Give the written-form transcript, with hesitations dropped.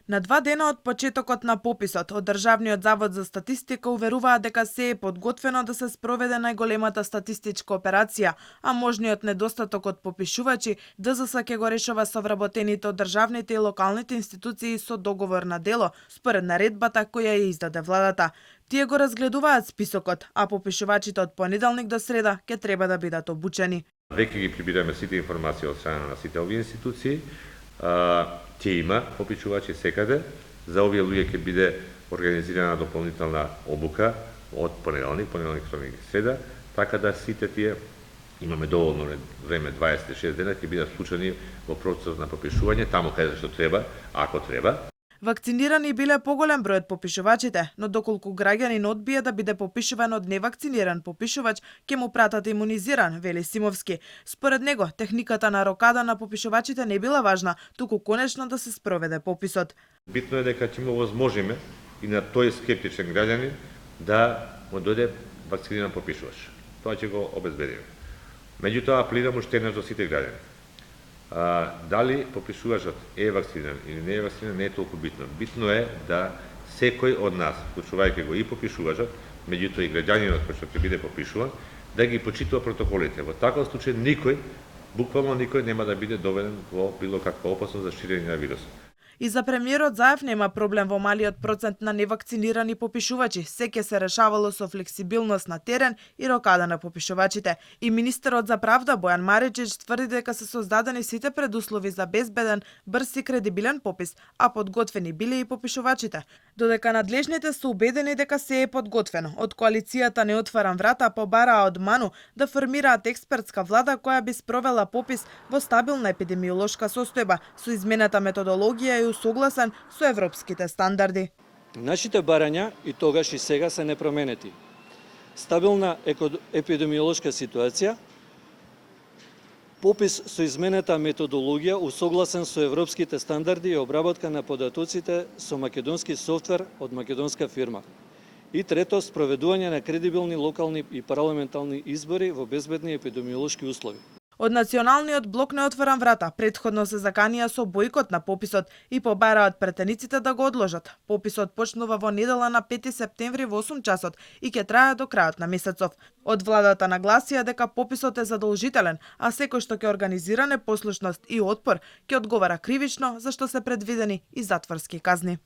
На 2 дена од почетокот на пописот, од Државниот завод за статистика уверуваат дека се е подготвено да се спроведе најголемата статистичка операција, а можниот недостаток од попишувачи ДЗС ќе го решава со вработените од државните и локалните институции со договор на дело, според наредбата која ја издаде владата. Тие го разгледуваат списокот, а попишувачите од понеделник до среда ќе треба да бидат обучени. Веќе ги прибираме сите информации од страна на сите овие институции. Ќе има попишувачи секаде. За овие луѓе ќе биде организирана дополнителна обука од понеделник, вторник и среда, така да сите тие имаме доволно време, 26 дена, ќе бидат вклучени во процесот на попишување таму каде што треба, ако треба. Вакцинирани биле поголем број од попишувачите, но доколку граѓанин одбие да биде попишуван од невакциниран попишувач, ќе му пратат имунизиран, вели Симовски. Според него, техниката на рокада на попишувачите не била важна, туку конечно да се спроведе пописот. Битно е дека ќе му возможиме и на тој скептичен граѓанин да му дојде вакциниран попишувач. Тоа ќе го обезбедиме. Меѓутоа, апелирам уште еднаш до сите граѓани. Дали попишувачот е вакциниран или не е вакциниран не е толку битно. Битно е да секој од нас, вклучувајќи го и попишувачот, меѓутоа и граѓанинот кој што ќе биде попишуван, да ги почитува протоколите. Во таков случај никој, буквално никој нема да биде доведен во било каква опасност за ширење на вирусот. И за премиерот Заев нема проблем во малиот процент на невакцинирани попишувачи. Се ќе се решавало со флексибилност на терен и рокада на попишувачите. И министерот за правда Бојан Маричич тврди дека се создадени сите предуслови за безбеден, брз и кредибилен попис, а подготвени биле и попишувачите. Додека надлежните се убедени дека се е подготвено, од коалицијата Не отварам врата побараа од МАНУ да формираат експертска влада која би спровела попис во стабилна епидемиолошка состојба со измената методологија и усогласен со европските стандарди. Нашите барања и тогаш и сега се непроменети. Стабилна епидемиолошка ситуација, попис со изменета методологија усогласен со европските стандарди и обработка на податоците со македонски софтвер од македонска фирма. И трето, спроведување на кредибилни локални и парламентални избори во безбедни епидемиолошки услови. Од Националниот блок Не отварам врата претходно се заканија со бојкот на пописот и побараат претениците да го одложат. Пописот почнува во недела на 5 септември во 8 часот и ќе трае до крајот на месецов. Од владата нагласија дека пописот е задолжителен, а секој што ќе организира непослушност и отпор ќе одговара кривично, за што се предвидени и затворски казни.